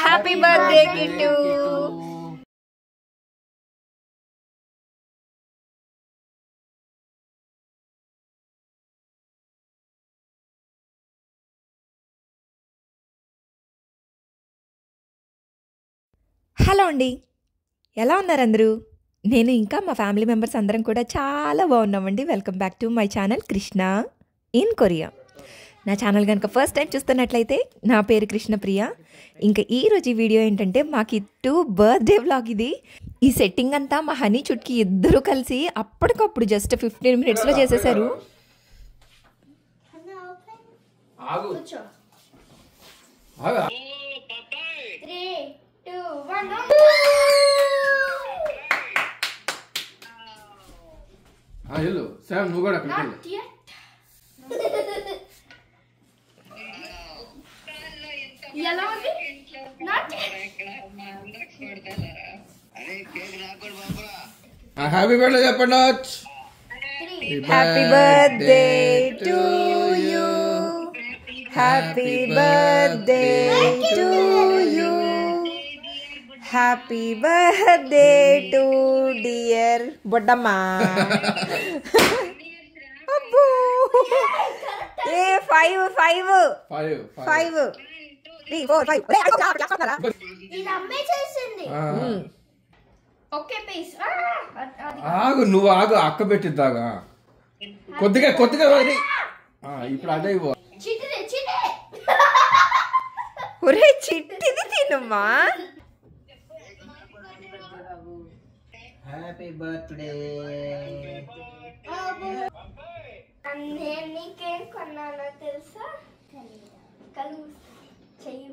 Happy birthday kit. Hello అండి, ఎలా ఉన్నారు అందరూ? నేను ఇంకా మా ఫ్యామిలీ మెంబర్స్ అందరం కూడా చాలా బాగున్నామండి. Welcome back to my channel Krishna in Korea. నా ఛానల్ కనుక ఫస్ట్ టైం చూస్తున్నట్లయితే నా పేరు కృష్ణప్రియ. ఇంకా ఈరోజు ఈ వీడియో ఏంటంటే మా కిట్టు బర్త్డే వ్లాగ్. ఇది ఈ సెట్టింగ్ అంతా మా హనీ చుట్కి ఇద్దరు కలిసి అప్పటికప్పుడు జస్ట్ 15 minutesలో చేసేసారు. నువ్వు కూడా అక్కడికి హ్యాపీ బర్త్డే చెప్పండి. Happy birthday to you, happy birthday to you, happy birthday to dear Boddamma. అబ్బో ఏ 5 5 5 3 4 5 ఆగు, నువ్వు ఆగు, అక్క పెట్టిద్దాగా కొద్దిగా కొద్దిగా. ఇప్పుడు అదే ఒరే చిట్టిది తినమ్మా. Happy birthday. నీకేం కొన్నానో తెలుసా? కలు చెయ్యి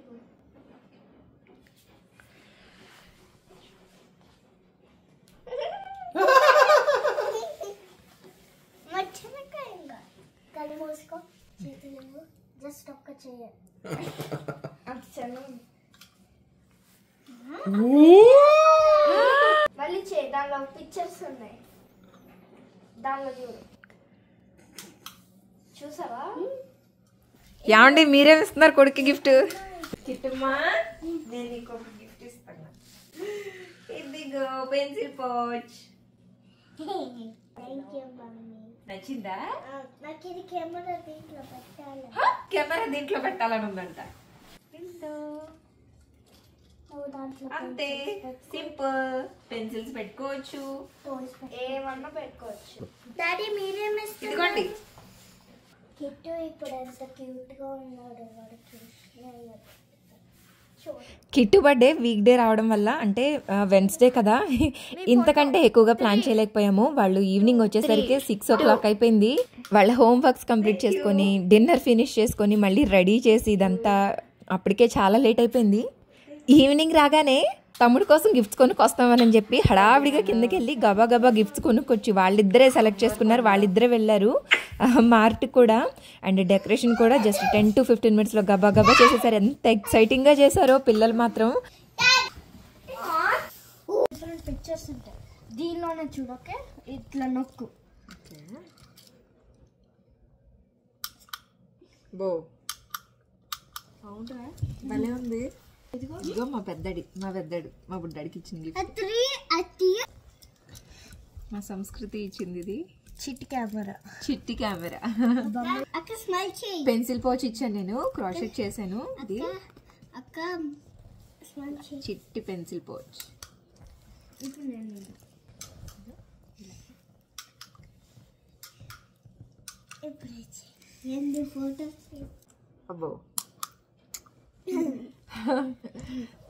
మర్చిపోయింగా. కళ్ళు మూసుకో, చేతులు జస్ట్ ఒక్క చెయ్యి. మళ్ళీ చేయి, దానిలో పిక్చర్స్ ఉన్నాయి, దానిలో చూడు. చూసావా? ఏమండి మీరేమి ఇస్తున్నారు కొడుకు గిఫ్ట్? కిట్టుమ్మా, నేను నీకు ఒక గిఫ్ట్ ఇస్తాను. ఇదిగో pencil pouch. Thank you mummy. నచ్చిందా? నాకు ఇది కెమెరా దీంట్లో పెట్టాలి. కెమెరా దీంట్లో పెట్టాలని ఉందంట. అంతే, సింపుల్. పెన్సిల్స్ పెట్టుకోవచ్చు, ఏమన్నా పెట్టుకోవచ్చు. డాడీ మీరేమి ఇదిగోండి. కిట్టు ఇప్పుడు ఎంత క్యూట్ గా ఉన్నాడు వాడికి. కిట్టు బర్త్డే వీక్ డే రావడం వల్ల, అంటే వెన్స్డే కదా, ఇంతకంటే ఎక్కువగా ప్లాన్ చేయలేకపోయాము. వాళ్ళు ఈవినింగ్ వచ్చేసరికి 6 o'clock అయిపోయింది. వాళ్ళ హోమ్ వర్క్స్ కంప్లీట్ చేసుకొని డిన్నర్ ఫినిష్ చేసుకొని మళ్ళీ రెడీ చేసి ఇదంతా అప్పటికే చాలా లేట్ అయిపోయింది. ఈవినింగ్ రాగానే తమ్ముడి కోసం గిఫ్ట్స్ కొనుక్కొస్తామని చెప్పి హడావిడిగా కిందకి వెళ్ళి గబా గబా గిఫ్ట్స్ కొనుక్కొచ్చి వాళ్ళిద్దరే సెలెక్ట్ చేసుకున్నారు. వాళ్ళిద్దరే వెళ్ళారు మార్ట్ కూడా. అండ్ డెకరేషన్ కూడా జస్ట్ 10 to 15 minutesలో గబా గబా చేసేసారు. ఎంత ఎక్సైటింగ్గా చేశారో పిల్లలు మాత్రం. పిక్చర్స్ ఉంటాయి దీనిలోనే చూడు. ఓకే, ఇట్లా నొక్కు. బో అవునా, భలే ఉంది. ఇదిగో మా పెద్దడు మా బుడ్డాడికి ఇచ్చిన గిఫ్ట్. మా సంస్కృతి ఇచ్చింది ఇది. చిట్టి కెమెరా. అక్క స్మైల్ చేయి. పెన్సిల్ పౌచ్ ఇచ్చాను నేను, క్రాషెట్ చేశాను. ఇది అక్క స్మైల్ చేయి. చిట్టి పెన్సిల్ పౌచ్. ఇప్పుడు నేను రెండు ఫోటోస్. అబ్బో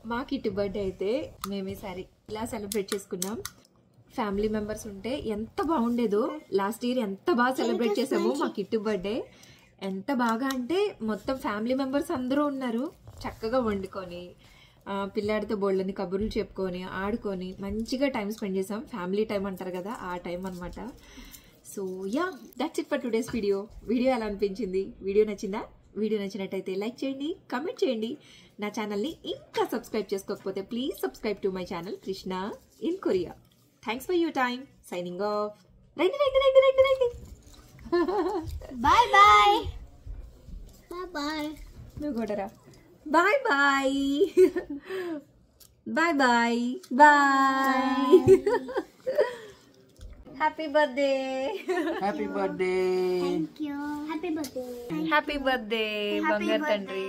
మా కిట్టు బర్త్డే అయితే మేము ఈసారి ఇలా సెలబ్రేట్ చేసుకున్నాం. ఫ్యామిలీ మెంబర్స్ ఉంటే ఎంత బాగుండేదో. లాస్ట్ ఇయర్ ఎంత బాగా సెలబ్రేట్ చేసాము మా కిట్టు బర్త్డే. ఎంత బాగా అంటే మొత్తం ఫ్యామిలీ మెంబర్స్ అందరూ ఉన్నారు. చక్కగా వండుకొని పిల్లాడితో బోళ్ళని కబుర్లు చెప్పుకొని ఆడుకొని మంచిగా టైం స్పెండ్ చేసాం. ఫ్యామిలీ టైం అంటారు కదా, ఆ టైం అనమాట. So yeah, that's it for today's video. Video ఎలా అనిపించింది? వీడియో నచ్చిందా? వీడియో నచ్చినట్టయితే లైక్ చేయండి, కామెంట్ చేయండి. నా ఛానల్ని ఇంకా సబ్స్క్రైబ్ చేసుకోకపోతే please subscribe to my channel Krishna in Korea. Thanks for your time. Signing off. Right. Bye bye. Bye bye. నువ్వు కూడా రా. Bye bye bye bye bye. Happy birthday. Happy birthday. Thank you. Happy birthday. Happy birthday బంగారు తండ్రి.